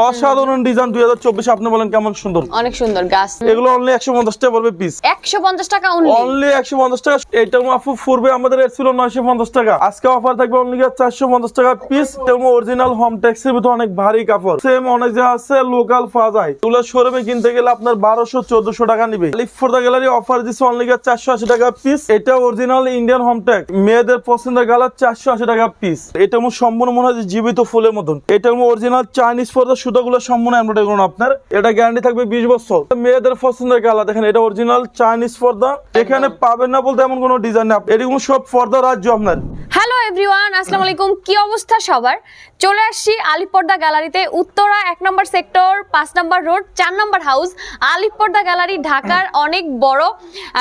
অসাধারণ ডিজাইন 2024 আপনি বলেন কেমন সুন্দর, অনেক সুন্দর গাছ। এগুলো অনলি 150 টাকা পড়বে পিস, 150 টাকা অনলি 150 টাকা। এটা আপু পূর্বে আমাদের রেট ছিল 950 টাকা, আজকে অফার থাকবে অনলি 450 টাকা পিস। এবং অরিজিনাল হোম টেক্সের ভিতর অনেক ভারী কাপড়, সেম অনেক যে আছে লোকাল পাওয়া যায়, এগুলো শোরুমে কিনতে গেলে আপনার 1200-1400 টাকা নিবে। আলিফ পর্দা গ্যালারি অফার দিচ্ছে অনলি 480 টাকা পিস। এটা অরিজিনাল ইন্ডিয়ান হোম টেক, মেয়েদের পছন্দের কালার, 480 টাকা পিস। এটা সম্পূর্ণ মনে হয় জীবিত ফুলের মতন। এটা অরিজিনাল চাইনিজ পর্দা, সুতাগুলো সম্পূর্ণ এমব্রয়ডারি করুন আপনার, এটা গ্যারান্টি থাকবে 20 বছর। মেয়েদের পছন্দের কালার দেখেন, এটা অরিজিনাল চাইনিজ পর্দা, এখানে পাবেন না বলতে এমন কোনো ডিজাইন না, এরকম সব পর্দা রাজ্য আপনার। হ্যালো এভরিওয়ান, আসসালামু আলাইকুম। কি অবস্থা সবার? চলে আসছি আলিফ পর্দা গ্যালারিতে, উত্তরা 1 নম্বর সেক্টর, 5 নম্বর রোড, 4 নম্বর হাউস। আলিফ পর্দা গ্যালারি ঢাকার অনেক বড়,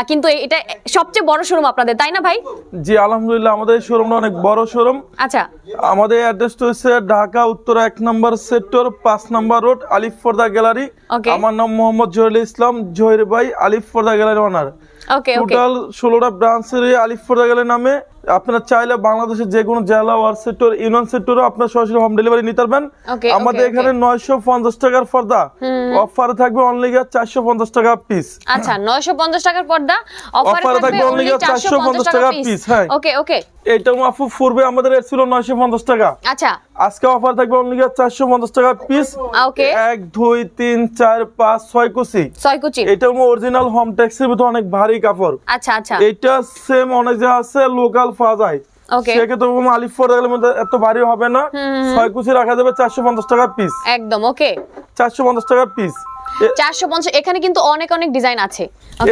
কিন্তু এটা সবচেয়ে বড় শোরুম আপনাদের, তাই না ভাই? জি আলহামদুলিল্লাহ, আমাদের শোরুমটা অনেক বড় শোরুম। আচ্ছা, আমাদের অ্যাড্রেসটা হচ্ছে ঢাকা উত্তরা 1 নম্বর সেক্টর, 5 নম্বর রোড, আলিফ পর্দা গ্যালারি। আমার নাম মোহাম্মদ জহিরুল ইসলাম, জহির ভাই, আলিফ পর্দা গ্যালারি ওনার। টোটাল 16টা ব্রাঞ্চের আলিফ পর্দা গ্যালারি নামে। আপনারা চাইলে বাংলাদেশের যে কোনো জেলা, ওয়ার্ড সেক্টর, ইউনিয়ন সেক্টরও আপনার সরাসরি হোম ডেলিভারি নিতে পারবেন। আমাদের এখানে 950 টাকার পর্দা অফার থাকবে অনলি 450 টাকা পিস। আচ্ছা, 950 টাকার পর্দা অফার থাকবে অনলি 450 টাকা পিস। হ্যাঁ, ওকে ওকে। এটা আপু পূর্বে আমাদের রেট ছিল 950 টাকা, আচ্ছা, আজকে অফার থাকবে অনলি 450 টাকা পিস। ওকে, 1 2 3 4 5 6 কুচি, 6 কুচি। এটা অরিজিনাল হোম টেক্সের ভিতর অনেক ভারী কাপড়। আচ্ছা আচ্ছা, এটা সেম অনেক যে আছে লোকাল পাওয়া যায়, ওকে। সেক্ষেত্রে আলিফ পর্দা গ্যালারির মধ্যে এত ভারী হবে না। 6 কুচি রাখা যাবে 450 টাকা পিস, একদম ওকে। 450 টাকা পিস, 450। এখানে কিন্তু অনেক অনেক ডিজাইন আছে।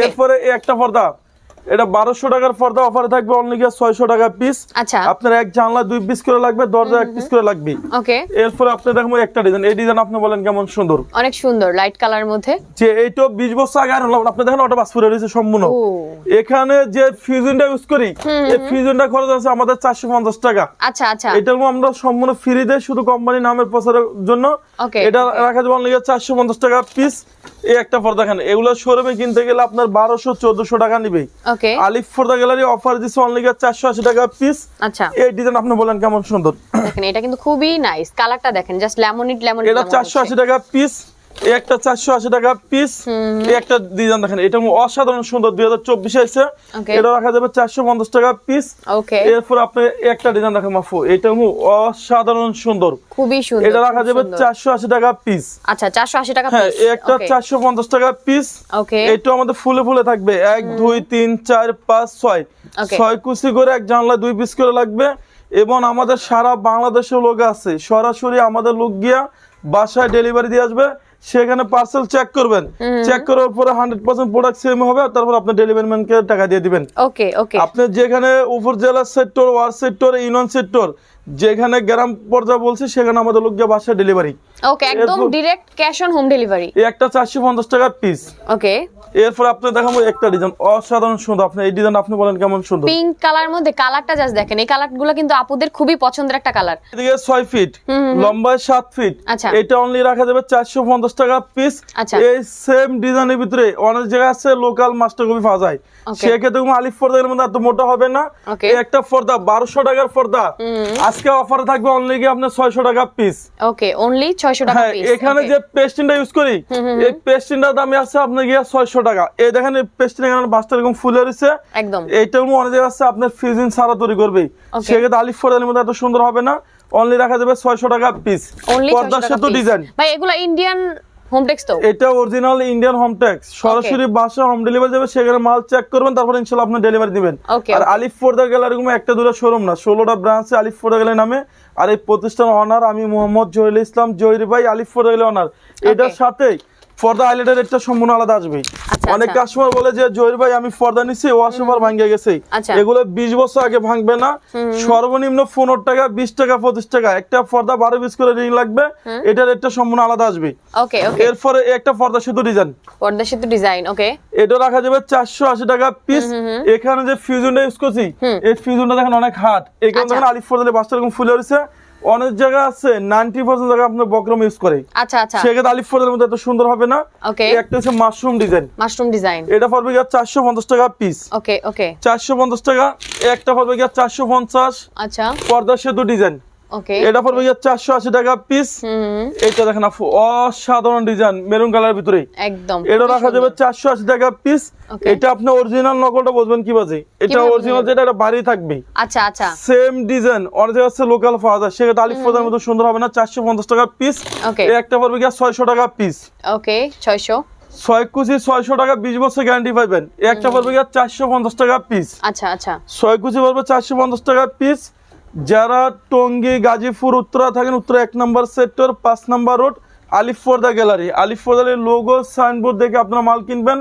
এরপরে একটা পর্দা, এটা 1200 টাকার পর্দা অফার থাকবে অনলি 600 টাকা পিস। আচ্ছা, আপনার এক জানলা 2 পিস করে লাগবে, দরজা 1 পিস করে লাগবে। ওকে। এরপরে আপনি দেখুন একটা ডিজাইন, এই ডিজাইন আপনি বলেন কেমন সুন্দর, অনেক সুন্দর লাইট কালারের মধ্যে। যে এইটা 20 বছর আগে আর আপনি দেখেন ওটা বাসপুরে রয়েছে সম্পূর্ণ। এখানে যে ফিউজনটা ইউজ করি, এই ফিউজনটা খরচ আছে আমাদের 450 টাকা। আচ্ছা আচ্ছা, এটা আমরা সম্পূর্ণ ফ্রি দেই শুধু কোম্পানি নামের প্রচারের জন্য। এটা রাখা যাবে অনলি 450 টাকা পিস। এই একটা পর্দা দেখেন, এগুলো শোরুমে কিনতে গেলে আপনার 1200-1400 টাকা নিবে। ওকে। আলিফ পর্দা গ্যালারি অফার দিচ্ছে অনলি 480 টাকা পিস। আচ্ছা, এই ডিজাইন আপনি বলেন কেমন সুন্দর, দেখেন এটা কিন্তু খুবই নাইস। কালারটা দেখেন, জাস্ট লেমনিট লেমনিট। এটা 480 টাকা পিস, এই একটা 480 টাকা পিস। এই একটা ডিজাইন দেখেন, এটা অসাধারণ সুন্দর, 2024 এসে এটা রাখা যাবে 450 টাকা পিস। ওকে। এরপর আপনি একটা ডিজাইন দেখেন মাফু, এটা অসাধারণ সুন্দর, খুবই সুন্দর, এটা রাখা যাবে 480 টাকা পিস। আচ্ছা, 480 টাকা হ্যাঁ, পিস। এই একটা 450 টাকা পিস। ওকে। এটা আমাদের ফুলে ফুলে থাকবে, 1 2 3 4 5 6 6 কুচি করে এক জানলা 2 পিস করে লাগবে। এবং আমাদের সারা বাংলাদেশের লোক আছে, সরাসরি আমাদের লোক গিয়া বাসায় ডেলিভারি দিয়ে আসবে, সেখানে পার্সেল চেক করবেন, চেক করার পরে 100% প্রোডাক্ট সেম হবে, তারপর আপনি ডেলিভারি ম্যানকে টাকা দিয়ে দিবেন। ওকে ওকে। আপনি যেখানে উপজেলা sector, word sector, union sector, যেখানে গ্রাম পর্যায়ে বলছি সেখানে আমাদের লোক গিয়ে বাসায় ডেলিভারি। ওকে, একদম direct cash on home delivery. এই একটা 450 টাকা পিস। ওকে। এরপর আপনি দেখাবো একটা ডিজাইন অসাধারণ সুন্দর, আপনি এই ডিজাইন আপনি বলেন কেমন সুন্দর, পিঙ্ক কালার মধ্যে। কালারটা জাস্ট দেখেন, এই কালারগুলো কিন্তু আপুদের খুবই পছন্দের একটা কালার। এদিকে 6 ফিট, লম্বায় 7 ফিট। আচ্ছা, এটা অনলি রাখা যাবে 450 টাকা পিস। আচ্ছা, এই সেম ডিজাইনের ভিতরে অনেক জায়গা আছে লোকাল মাস্টার কপি পাওয়া যায়, সেক্ষেত্রে আলিফ পর্দার মধ্যে এত মোটা হবে না। এই একটা পর্দা 1200 টাকার পর্দা, আজকে অফারে থাকবে অনলি কি আপনার 600 টাকা পিস। ওকে, অনলি 600 টাকা পিস। এখানে যে পেস্টিনটা ইউজ করি, এই পেস্টিনটার দামে আছে আপনার গিয়া 600 টাকা। এই দেখেন এই পেস্টিন এখানে বাসটা এরকম ফুলে রয়েছে, একদম। এইটা অনেক জায়গা আছে আপনার ফিউজিং সারা তৈরি করবে, সেক্ষেত্রে আলিফ পর্দার মধ্যে এত সুন্দর হবে না, অনলি রাখা যাবে 600 টাকা পিস। পর্দার সাথে ডিজাইন ভাই, এগুলো ইন্ডিয়ান হোম টেক্স তো? এটা অরিজিনাল ইন্ডিয়ান হোম টেক্স, সরাসরি বাসা হোম ডেলিভারি যাবে, সেখানে মাল চেক করবেন, তারপর ইনশাআল্লাহ আপনি ডেলিভারি দিবেন। আর আলিফ পর্দা গ্যালারি একটা দুটো শোরুম না, 16টা ব্রাঞ্চে আলিফ পর্দা গ্যালারি নামে। আর এই প্রতিষ্ঠান অনার আমি মোহাম্মদ জহিরুল ইসলাম, জহির ভাই, আলিফ পর্দা গ্যালারি অনার। এটার সাথে পর্দা হাইলাইটের একটা সম্পূর্ণ আলাদা আসবে। অনেক কাস্টমার বলে যে জহির ভাই আমি পর্দা নিছি, ওয়াশওভার ভাঙে গেছে, এগুলো 20 বছর আগে ভাঙবে না। সর্বনিম্ন 15 টাকা, 20 টাকা, 25 টাকা একটা পর্দা 12 পিস করে রিং লাগবে, এটার একটা সম্পূর্ণ আলাদা আসবে। ওকে ওকে। এরপরে একটা পর্দা সেতু ডিজাইন, পর্দা সেতু ডিজাইন। ওকে, এটা রাখা যাবে 480 টাকা পিস। এখানে যে ফিউজনটা ইউজ করছি, এই ফিউজনটা দেখেন অনেক হার্ড, এখানে দেখেন আলিফ পর্দাতে বাসটা এরকম ফুলে রয়েছে। অনেক জায়গা আছে 90% জায়গা আপনার বক্রম ইউজ করে, আচ্ছা আচ্ছা, সেক্ষেত্রে আলিফ পর্দার মধ্যে এত সুন্দর হবে না। ওকে। একটা হচ্ছে মাশরুম ডিজাইন, মাশরুম ডিজাইন, এটা পড়বে 450 টাকা পিস। ওকে ওকে, 450 টাকা। একটা পড়বে 450। আচ্ছা, পর্দা সেতু ডিজাইন, ওকে এটা পড়বে গিয়ে 480 টাকা পিস। এটা দেখেন আপু অসাধারণ ডিজাইন মেরুন কালারের ভিতরে একদম এটা রাখা যাবে 480 টাকা পিস। Okay. এটা আপনি অরিজিনাল নকলটা বুঝবেন কি বাজে, এটা কিভাবে অরিজিনাল বুঝবেন? যেটা এটা বাড়ি থাকবে আচ্ছা আচ্ছা সেম ডিজাইন অরিজিনাল আছে লোকাল পাওয়া যায়, সেটা আলিফ ফোদার মতো সুন্দর হবে না। 450 টাকা পিস। Okay. এই একটা পড়বে গিয়ে 600 টাকা পিস। ওকে 600 ছয় কুচি 600 টাকা 20 বছর গ্যারান্টি পাবেন। এই একটা পড়বে গিয়ে 450 টাকা পিস। আচ্ছা আচ্ছা ছয় কুচি পড়বে 450 টাকা পিস। যারা টঙ্গী গাজীপুর উত্তরা থাকেন, উত্তরা 1 নম্বর সেক্টর 5 নম্বর রোড আলিফ পর্দা গ্যালারি, আলিফ পর্দার লোগো সাইনবোর্ড দেখে আপনারা মাল কিনবেন।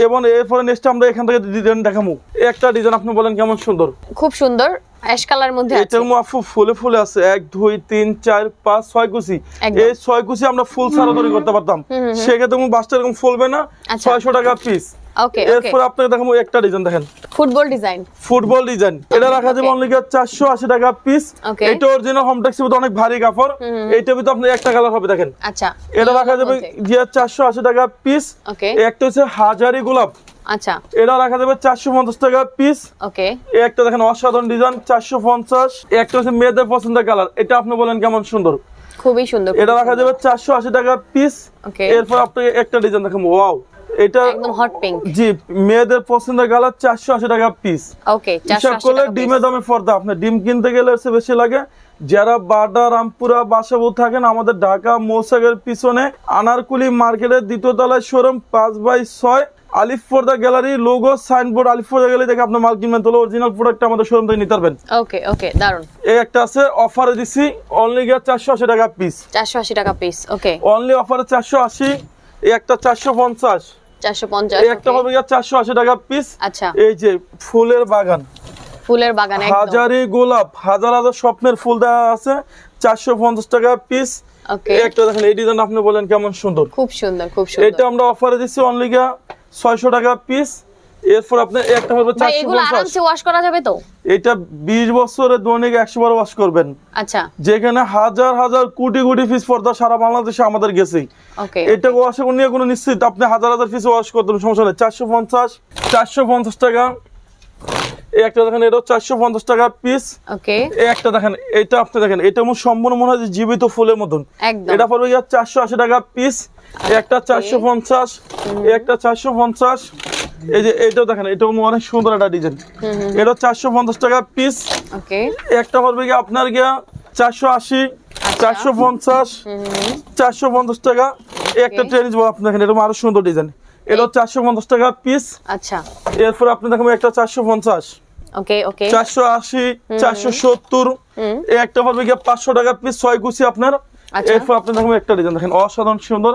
এবং এরপরে নেক্সট আমরা এখান থেকে ডিজাইন দেখাবো। একটা ডিজাইন আপনি বলেন কেমন সুন্দর, খুব সুন্দর অ্যাশ কালার মধ্যে আছে। এটা আপু ফুলে ফুলে আছে 1 2 3 4 5 6 কুচি। একদম। এই 6 কুচি আমরা ফুল সারা তৈরি করতে পারতাম, সেক্ষেত্রে বাসটা এরকম ফুলবে না। আচ্ছা। 600 টাকা পিস। ওকে ওকে এরপর আপনাকে দেখাবো একটা ডিজাইন দেখেন, ফুটবল ডিজাইন। Football design. এটা রাখা যাবে অনলি 480 টাকা পিস। Okay. এটা অরিজিনাল হোমটেক্স এর অনেক ভারী কাপড়। এইটা ভিতরে আপনি একটা কালার হবে দেখেন। আচ্ছা এটা রাখা যাবে যে 480 টাকা পিস। ওকে একটা হচ্ছে হাজারি গোলাপ, আচ্ছা এটা রাখা যাবে 450 টাকা পিস। ওকে একটা দেখেন অসাধারণ ডিজাইন 450। একটা হচ্ছে মেয়েদের পছন্দের কালার, এটা আপনি বলেন কেমন সুন্দর, খুবই সুন্দর। এটা রাখা যাবে 480 টাকা পিস। ওকে এরপর আপনাকে একটা ডিজাইন দেখাবো, ওয়াও এটা একদম হট পিঙ্ক। জি মেয়েদের পছন্দের কালার 480 টাকা পিস। ওকে হিসাব 480 করলে টাকা ডিমে দামে পর্দা। আপনি ডিম কিনতে গেলে এর চেয়ে বেশি লাগে। যারা বাড্ডা রামপুরা বাসাবো থাকেন, আমাদের ঢাকা মৌসাগের পিছনে আনারকুলি মার্কেটের 2য় তলায় শোরুম 5/6 আলিফ পর্দা গ্যালারি লোগো সাইনবোর্ড আলিফ পর্দা গ্যালারি থেকে আপনার মাল কিনবেন, তাহলে অরিজিনাল প্রোডাক্ট আমাদের শোরুম থেকে নিতে পারবেন। ওকে ওকে দারুন। এই একটা আছে অফারে দিছি অনলি 480 টাকা পিস। 480 টাকা পিস। ওকে অনলি অফারে 480। এই একটা 450। 450। এই একটা হবে 480 টাকা পিস। আচ্ছা এই যে ফুলের বাগান, ফুলের বাগান একদম। হাজারি গোলাপ, হাজার হাজার স্বপ্নের ফুল দেওয়া আছে 450 টাকা পিস। ওকে একটা দেখেন এই ডিজাইন আপনি বলেন কেমন সুন্দর, খুব সুন্দর খুব সুন্দর। এটা আমরা অফারে দিচ্ছি অনলি 600 টাকা পিস। এরপর আপনি একটা হবে ভাই এগুলো 450। আরামসে ওয়াশ করা যাবে তো? এটা 20 বছরের দৈনিক 100 বার ওয়াশ করবেন। আচ্ছা যেখানে হাজার হাজার কোটি কোটি পিস পর্দা সারা বাংলাদেশে আমাদের গেছে। ওকে এটা ওয়াশ নিয়ে কোনো নিশ্চিত আপনি হাজার হাজার পিস ওয়াশ করতে সমস্যা নেই। 450 টাকা। এই একটা দেখেন এটাও 450 টাকা পিস। ওকে এই একটা দেখেন এটা আপনি দেখেন এটা সম্পূর্ণ মনে হয় যে জীবিত ফুলের মতন। একদম। এটা পড়বে 480 টাকা পিস। একটা 450। একটা 450। এই যে এটাও দেখেন এটাও অনেক সুন্দর একটা ডিজাইন, এটা 450 টাকা পিস। ওকে একটা পড়বে আপনার 480 450 450 টাকা। এই একটা ট্রেনিস বল আপনি দেখেন এটা আরো সুন্দর ডিজাইন, এটা 450 টাকা পিস। আচ্ছা এরপর আপনি দেখেন একটা 450 ওকে ওকে 480 470। এই একটা পড়বে 500 টাকা পিস 6 কুচি আপনার। আচ্ছা। এরপর আপনি দেখেন একটা ডিজাইন দেখেন অসাধারণ সুন্দর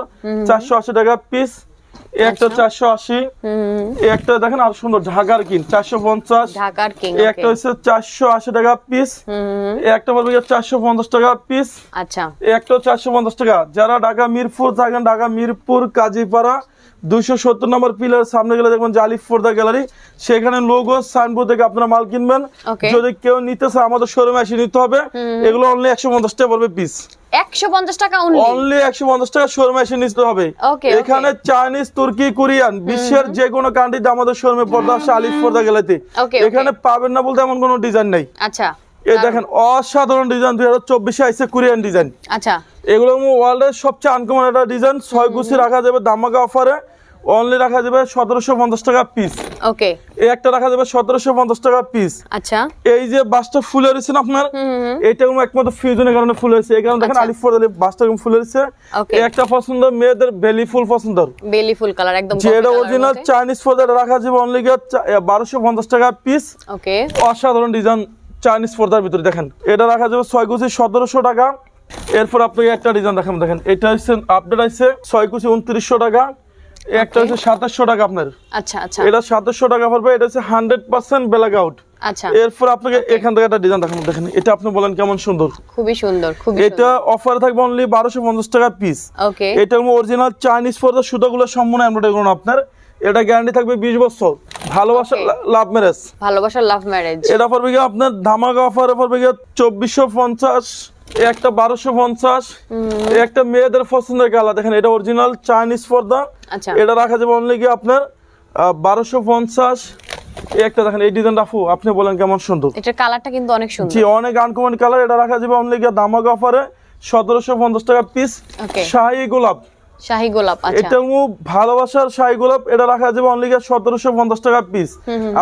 480 টাকা পিস। এই একটা 480। এই একটা দেখেন আর সুন্দর ঢাকার কিং 450। ঢাকার কিং। এই একটা হচ্ছে 480 টাকা পিস। এই একটা পড়বে 450 টাকা পিস। আচ্ছা এই একটা 450 টাকা। যারা ঢাকা মিরপুর থাকেন, ঢাকা মিরপুর কাজীপাড়া 270 নম্বর পিলার সামনে গেলে দেখবেন যে আলিফ পর্দা গ্যালারি, সেখানে লোগো সাইনবোর্ড থেকে আপনারা মাল কিনবেন। Okay. যদি কেউ নিতে চায় আমাদের শোরুমে এসে নিতে হবে। এগুলো অনলি 150 টাকা পড়বে পিস। 150 টাকা অনলি। অনলি 150 টাকা শোরুমে এসে নিতে হবে। Okay, এখানে চাইনিজ, তুর্কি, কোরিয়ান বিশ্বের যে কোনো কান্ট্রিতে আমাদের শোরুমে পর্দা আসে আলিফ পর্দা গ্যালারিতে। Okay, এখানে পাবেন না বলতে এমন কোনো ডিজাইন নাই। আচ্ছা এই দেখেন অসাধারণ ডিজাইন 2024 আইছে কোরিয়ান ডিজাইন। আচ্ছা এগুলো ওয়ার্ল্ডের সবচেয়ে আনকমন একটা ডিজাইন। 6 গুছি রাখা যাবে ধামাকা অফারে, অনলি রাখা যাবে 1750 টাকা পিস। ওকে এই একটা রাখা যাবে 1750 টাকা পিস। আচ্ছা এই যে বাসটা ফুল হয়েছে না আপনার, এটা কোনো একমাত্র ফিউজনের কারণে ফুল হয়েছে। এই কারণে দেখেন আচ্ছা। আলিফ পর্দা বাসটা ফুল হয়েছে। Okay. এই একটা পছন্দ মেয়েদের বেলি ফুল পছন্দ, বেলি ফুল কালার একদম যেটা অরিজিনাল চাইনিজ পর্দা রাখা যাবে অনলি 1250 টাকা পিস। ওকে অসাধারণ ডিজাইন চাইনিজ পর্দার ভিতরে দেখেন এটা রাখা যাবে 6 কুচি 1700 টাকা। এরপর আপনাকে একটা ডিজাইন দেখান, দেখেন এটা হচ্ছে আপডেট আছে 6 কুচি 2900 টাকা। একটা হচ্ছে 2700 টাকা আপনার। আচ্ছা আচ্ছা এটা 2700 টাকা পড়বে। এটা হচ্ছে 100% ব্ল্যাক আউট। আচ্ছা এরপর আপনাকে এখান থেকে একটা ডিজাইন দেখান, দেখেন এটা আপনি বলেন কেমন সুন্দর। খুবই সুন্দর খুবই এটা অফারে থাকবে অনলি 1250 টাকা পিস। ওকে এটা অরিজিনাল চাইনিজ পর্দা সুতাগুলো সম্পূর্ণ এমব্রয়ডারি করুন আপনার। এটা গ্যারান্টি থাকবে 20 বছর। ভালোবাসা লাভ ম্যারেজ, ভালোবাসার লাভ ম্যারেজ। এটা পড়বে আপনার ধামাকা অফারে পড়বে 2450। একটা 1250। একটা মেয়েদের পছন্দের কালার দেখেন এটা অরিজিনাল চাইনিজ পর্দা। আচ্ছা এটা রাখা যাবে অনলি আপনার 1250। এই একটা দেখেন এই ডিজাইনটা আপু আপনি বলেন কেমন সুন্দর। এটার কালারটা কিন্তু অনেক সুন্দর। জি অনেক আনকমন কালার। এটা রাখা যাবে অনলি গিয়ে দামাক অফারে 1750 টাকা পিস। ওকে শাহী গোলাপ, শাহী গোলাপ। আচ্ছা এটা ভালোবাসার শাহী গোলাপ। এটা রাখা যাবে অনলি গিয়ে 1750 টাকা পিস।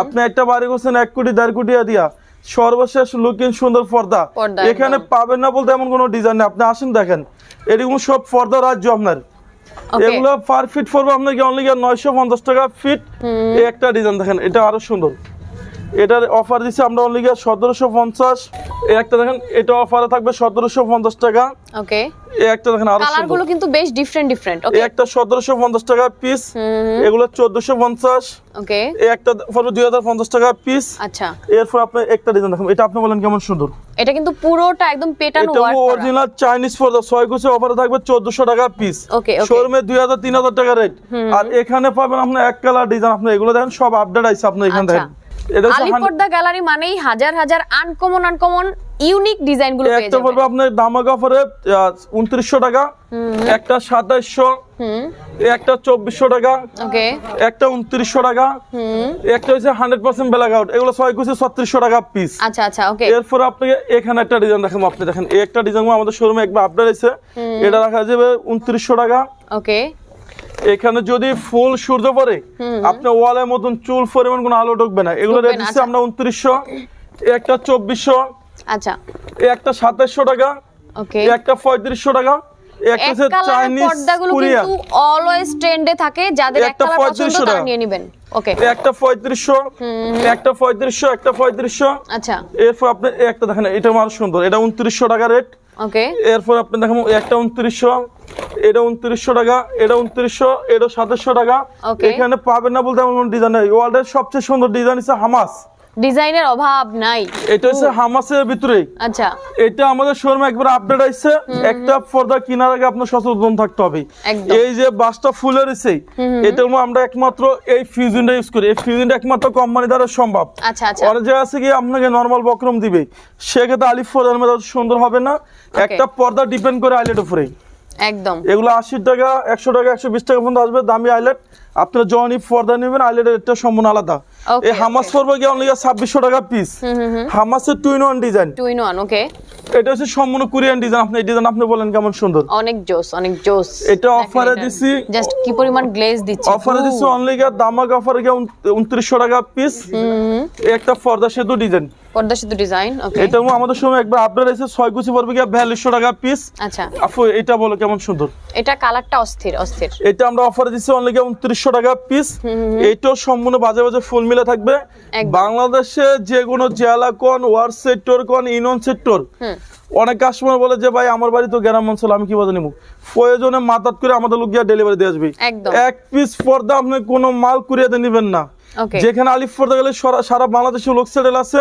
আপনি একটা বাড়ি করছেন 1 কোটি 1.5 কোটি দিয়া সর্বশেষ লুকিং সুন্দর পর্দা এখানে পাবেন না বলতে এমন কোনো ডিজাইন নেই। আপনি আসেন দেখেন এরকম সব পর্দা রাজ্য আপনার। এগুলো পার ফিট পড়বে আপনাকে অনলি 950 টাকা ফিট। এই একটা ডিজাইন দেখেন এটা আরো সুন্দর। এটার অফার দিচ্ছি আমরা অনলি 1750। এই একটা দেখেন এটা অফারে থাকবে 1750 টাকা। ওকে এই একটা দেখেন আরো সুন্দর, কালারগুলো কিন্তু বেশ ডিফারেন্ট। ওকে এই একটা 1750 টাকা পিস। এগুলো 1450। ওকে এই একটা পড়বে 2050 টাকা পিস। আচ্ছা এরপর আপনি একটা ডিজাইন দেখেন এটা আপনি বলেন কেমন সুন্দর। এটা কিন্তু পুরোটা একদম পেটানো এটা ওয়ার্ক করা। অরিজিনাল চাইনিজ পর্দা 6 কুচি অফারে থাকবে 1400 টাকা পিস। ওকে ওকে শোরুমে 2000 3000 টাকা রেট। আর এখানে পাবেন আপনি এক কালার ডিজাইন। আপনি এগুলো দেখেন সব আপডেট আছে আপনি এখানে দেখেন। এটা হচ্ছে আলী পর্দা গ্যালারি মানেই হাজার হাজার আনকমন ইউনিক ডিজাইনগুলো পেয়ে একটা যাবেন। পড়বে আপনার দামাক অফারে 2900 টাকা, একটা 2700, একটা 2400 টাকা, ওকে একটা 2900 টাকা, একটা হচ্ছে 100% ব্ল্যাক আউট। এগুলো 6 কুচি 3600 টাকা পিস। আচ্ছা আচ্ছা ওকে এরপর আপনাকে এখানে একটা ডিজাইন দেখাবো। আপনি দেখেন এই একটা ডিজাইন আমাদের শোরুমে একবার আপডেট আছে। এটা রাখা যাবে 2900 টাকা। ওকে এখানে যদি ফুল সূর্য পড়ে আপনার ওয়ালের মতন চুল পরিমাণ কোনো আলো ঢুকবে না। এগুলো রেট দিচ্ছি আমরা 2900। একটা 2400, আচ্ছা একটা 2700 টাকা, ওকে একটা 3500 টাকা, একটা হচ্ছে চাইনিজ পর্দাগুলো কোরিয়ান, কিন্তু অলওয়েজ ট্রেন্ডে থাকে। যাদের এক একটা কালার পছন্দ 3500 তারা টাকা। নিয়ে নেবেন। ওকে একটা 3500, একটা 3500, একটা 3500। আচ্ছা এরপর আপনি একটা দেখেন এটা আরো সুন্দর। এটা 2900 টাকা রেট। ওকে এরপর আপনি দেখেন একটা 2900, এটা 2900 টাকা, এটা 2900, এটা 2700 টাকা। Okay. এখানে পাবেন না বলতে এমন কোনো ডিজাইন নেই। ওয়ার্ল্ডের সবচেয়ে সুন্দর ডিজাইন হচ্ছে হামাস। ডিজাইনের অভাব নাই। এটা হচ্ছে হামাসের ভিতরে। আচ্ছা এটা আমাদের শোরুমে একবার আপডেট আইছে। একটা পর্দা কেনার আগে আপনার সচেতন থাকতে হবে। একদম। এই যে বাসটা ফুলের রয়েছে এটা আমরা একমাত্র এই ফিউজনটা ইউজ করি। এই ফিউজনটা একমাত্র কোম্পানি দ্বারা সম্ভব। আচ্ছা আচ্ছা অনেক জায়গা আছে কি আপনাকে নরমাল বক্রম দিবে, সেক্ষেত্রে আলিফ পর্দার মধ্যে সুন্দর হবে না। একটা পর্দা ডিপেন্ড করে আইলেট উপরে। একদম এগুলো 80 টাকা 100 টাকা 120 টাকা পর্যন্ত আসবে দামি আইলেট। আপনার যখনই পর্দা নেবেন আইলেটের রেটটা সম্পূর্ণ আলাদা। Okay, এই হামাস পড়বে কি অনলি 2600 টাকা পিস। হামাসের 2-in-1 ডিজাইন। 2-in-1 ওকে এটা হচ্ছে সম্পূর্ণ কোরিয়ান ডিজাইন। আপনি এই ডিজাইন আপনি বলেন কেমন সুন্দর। অনেক জোস। এটা অফারে দিছি, জাস্ট কি পরিমাণ গ্লেজ দিচ্ছে। অফারে দিছি অনলি দামাক অফারে কি 2900 টাকা পিস। একটা পর্দা সেতু ডিজাইন, পর্দা সেতু ডিজাইন ওকে এটা আমাদের সময় একবার আপডেট আছে 6 কুচি পড়বে কি 4200 টাকা পিস। আচ্ছা আপু এটা বলো কেমন সুন্দর। এটা কালারটা অস্থির। এটা আমরা অফারে দিচ্ছি অনলি 2900 টাকা পিস। এইটাও সম্পূর্ণ বাজে ফুল মিলে থাকবে। একদম। বাংলাদেশে যে কোনো জেলা কোন ওয়ার্ড সেক্টর কোন ইউনিয়ন সেক্টর অনেক কাস্টমার বলে যে ভাই আমার বাড়ি তো গ্রাম অঞ্চল আমি কিভাবে নিব, প্রয়োজনে মাতাত করে আমাদের লোক গিয়ে ডেলিভারি দিয়ে আসবে। একদম। এক পিস পর্দা আপনি কোনো মাল কুরিয়ে দিয়ে নেবেন না। ওকে যেখানে আলিফ পর্দা গেলে সারা বাংলাদেশে লোক সেটেল আছে,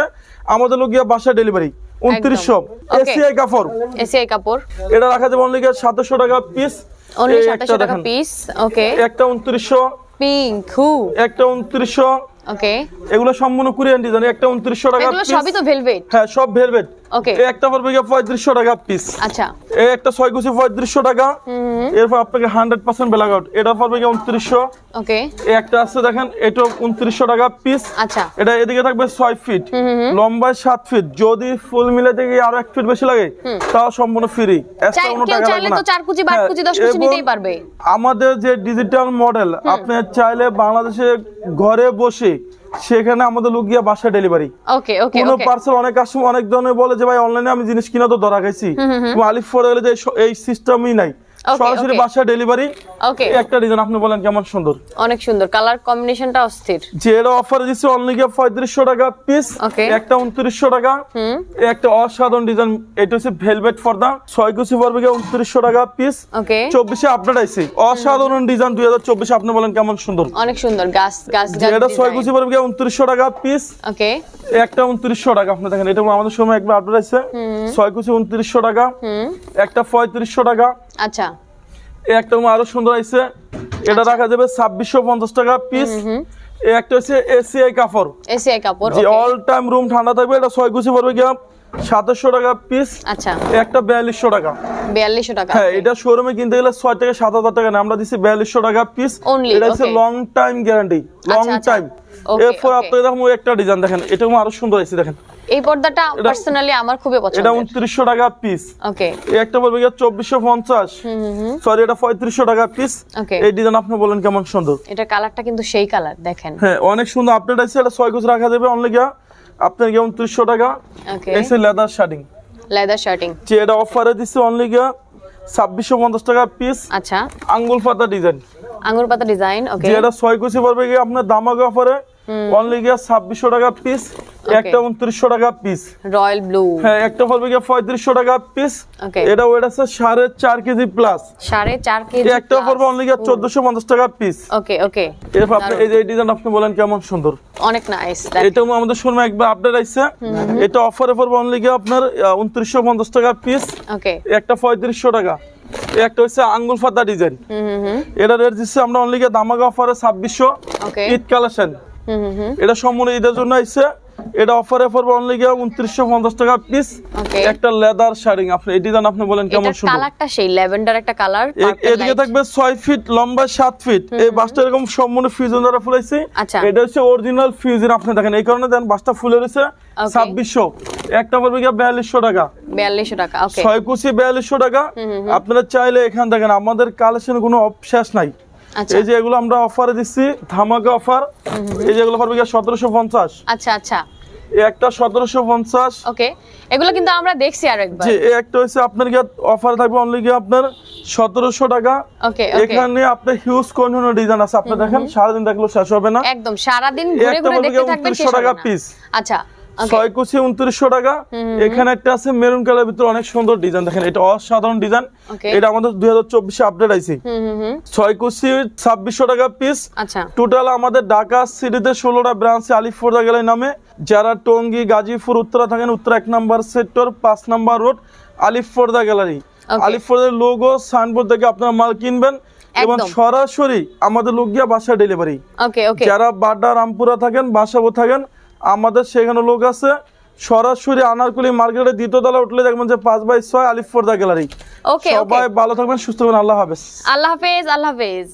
আমাদের লোক গিয়ে বাসায় ডেলিভারি 2900। এসিআই কাপড়, এসিআই কাপড় এটা রাখা যাবে অনলি 700 টাকা পিস। অনলি 700 টাকা পিস ওকে একটা 2900, পিঙ্ক একটা 2900। ওকে এগুলো সম্পূর্ণ কোরিয়ান ডিজাইন। একটা 2900 টাকা এগুলো পিস। সবই তো ভেলভেট। হ্যাঁ সব ভেলভেট। ওকে এই একটা পড়বে 3500 টাকা পিস। আচ্ছা এই একটা 6 কুচি 3500 টাকা। এরপর আপনাকে 100% ব্ল্যাক আউট, এটা পড়বে 2900। ওকে এই একটা আছে দেখেন এটা 2900 টাকা পিস। আচ্ছা এটা এদিকে থাকবে 6 ফিট, লম্বায় 7 ফিট। যদি ফুল মিলে থেকে আরো 1 ফিট বেশি লাগে তাও সম্পূর্ণ ফ্রি, এক্সট্রা কোনো টাকা চাইলে লাগবে না। তো 4 কুচি 8 কুচি 10 কুচি নিতেই পারবে। আমাদের যে ডিজিটাল মডেল আপনি চাইলে বাংলাদেশে ঘরে বসে সেখানে আমাদের লোক গিয়ে বাসায় ডেলিভারি। ওকে ওকে কোনো ওকে পার্সেল অনেক কাস্টমার অনেক ধরনের বলে যে ভাই অনলাইনে আমি জিনিস কিনা তো ধরা খাইছি, তুমি আলিফ পরে গেলে যে এই সিস্টেমই নাই, সরাসরি বাসায় ডেলিভারি। ওকে একটা ডিজাইন আপনি বলেন কেমন সুন্দর। অনেক সুন্দর কালার কম্বিনেশনটা অস্থির। যে এটা অফারে দিচ্ছে অনলি 3500 টাকা পিস। Okay. একটা 2900 টাকা। একটা অসাধারণ ডিজাইন, এটা হচ্ছে ভেলভেট পর্দা 6 কুচি পড়বে 2900 টাকা পিস। ওকে 24 আপডেট আইছে অসাধারণ ডিজাইন 2024। আপনি বলেন কেমন সুন্দর। অনেক সুন্দর গাছ এটা 6 কুচি পড়বে 2900 টাকা পিস। ওকে একটা 2900 টাকা। আপনি দেখেন এটা আমাদের সময় একবার আপডেট আছে 6 কুচি 2900 টাকা। একটা 3500 টাকা। আচ্ছা একটা আরো সুন্দর আইছে, এটা রাখা যাবে 2650 টাকা পিস। একটা হচ্ছে এসিআই কাপড়, এসিআই কাপড় যে ওকে অল টাইম রুম ঠান্ডা থাকবে। এটা 6 কুচি পড়বে কি 2700 টাকা পিস, আচ্ছা একটা 4200 টাকা। 4200 টাকা। হ্যাঁ, এটা শোরুমে কিনতে গেলে 6 থেকে 7000 টাকা না, আমরা দিচ্ছি 4200 টাকা পিস। Only, এটা হচ্ছে okay. Long time guarantee, long আচ্ছা, টাইম। okay, এরপর okay. আপনাদের দেখুন একটা ডিজাইন দেখেন, এটাও আরো সুন্দর আছে দেখেন। এই পর্দাটা পার্সোনালি আমার খুবই পছন্দ। এটা 2900 টাকা পিস। ওকে এই একটা বলবে গিয়ে 2450, সরি এটা 3500 টাকা পিস। Okay. এই ডিজাইন আপনি বলেন কেমন সুন্দর। এটা কালারটা কিন্তু সেই কালার দেখেন। হ্যাঁ, অনেক সুন্দর আপডেট আছে। এটা 6 কুচ রাখা যাবে অনলি গিয়া আপনার গিয়ে 2900 টাকা। ওকে এই যে লেদার শার্টিং, লেদার শার্টিং। যে এটা অফারে দিচ্ছে অনলি গিয়া 2650 টাকা পিস। আচ্ছা আঙ্গুল পাতা ডিজাইন, আঙ্গুর পাতা ডিজাইন। ওকে যে এটা 6 কুচি পড়বে গিয়ে আপনার দামাকে অফারে অনলি গিয়া 2600 টাকা পিস, একটা 2900 টাকা পিস। Royal blue. হ্যাঁ, একটা পড়বে গিয়ে 3500 টাকা পিস। ওকে এটা ওয়েট আছে 4.5 কেজি প্লাস। 4.5 কেজি। একটা পড়বে অনলি গিয়া 1450 টাকা পিস। ওকে ওকে এরপর আপনি এই যে ডিজাইন আপনি বলেন কেমন সুন্দর। অনেক নাইস। এটাও আমাদের শোরুমে একবার আপডেট আইছে। এটা অফারে পড়বে অনলি গিয়ে আপনার 2950 টাকা পিস, ওকে একটা 3500 টাকা। একটা হচ্ছে আঙ্গুল পাতা ডিজাইন, এটা রেট দিচ্ছে আমরা অনলি গিয়ে দামাকা অফারে 2600। ওকে ঈদ কালেকশন, এটা সম্পূর্ণ ঈদের জন্য আইছে। এটা অফারে পড়বে অনলি গিয়ে 2950 টাকা পিস, ওকে একটা লেদার শাড়িং। আপনি এই ডিজাইন আপনি বলেন কেমন এটা সুন্দর। কালারটা সেই ল্যাভেন্ডার একটা কালার। এদিকে থাকবে 6 ফিট লম্বা, 7 ফিট। এই বাসটা এরকম সম্পূর্ণ ফিউজন দ্বারা ফুলাইছে। আচ্ছা। এটা হচ্ছে অরিজিনাল ফিউজন। আপনি দেখেন এই কারণে দেন বাসটা ফুলে রয়েছে। 2600, একটা পড়বে গিয়ে 4200 টাকা। 4200 টাকা। ওকে 6 কুচি 4200 টাকা। আপনারা চাইলে এখান দেখেন আমাদের কালেকশন কোনো শেষ নাই। আচ্ছা এই যে এগুলো আমরা অফারে দিচ্ছি, ধামাকা অফার। এই যে এগুলো পড়বে গিয়ে 1750। আচ্ছা আচ্ছা এই একটা 1750। ওকে এগুলো কিন্তু আমরা দেখছি আরেকবার। যে এই একটা হচ্ছে আপনার গিয়ে অফারে থাকবে অনলি গিয়ে আপনার 1700 টাকা। ওকে ওকে এখানে আপনি হিউজ কোন ডিজাইন আছে, আপনি দেখেন সারাদিন দেখলেও শেষ হবে না। একদম সারা দিন ঘুরে একটা ঘুরে বলবে দেখতে থাকবেন, 2900 শেষ হবে টাকা না। পিস। আচ্ছা 6 কুচি 2900 টাকা। এখানে একটা আছে মেরুন কালার ভিতরে অনেক সুন্দর ডিজাইন, দেখেন এটা অসাধারণ ডিজাইন। Okay. এটা আমাদের 2024 আপডেট আইছে। 6 কুচি 2600 টাকা পিস। আচ্ছা টোটাল আমাদের ঢাকা সিটিতে 16টা ব্রাঞ্চে আলিফপোর্দা গ্যালারি নামে। যারা টঙ্গী, গাজীপুর, উত্তরা থাকেন, উত্তরা 1 নম্বর সেক্টর 5 নম্বর রোড আলিফপোর্দা গ্যালারি। Okay. আলিফপোর্দার লোগো সাইনবোর্ড দেখে আপনারা মাল কিনবেন এবং একদম। সরাসরি আমাদের লোক গিয়া বাসা ডেলিভারি। ওকে ওকে যারা বাড্ডা, রামপুরা থাকেন, বাসাবো থাকেন, আমাদের সেখানে লোক আছে। সরাসরি আনারকুলি মার্কেটে 2য় তলা উঠলে দেখবেন যে 5/6 আলিফপোর্দা গ্যালারি। ওকে সবাই ভালো থাকবেন, সুস্থ থাকবেন, আল্লাহ হাফেজ। আল্লাহ হাফেজ। আল্লাহ হাফেজ।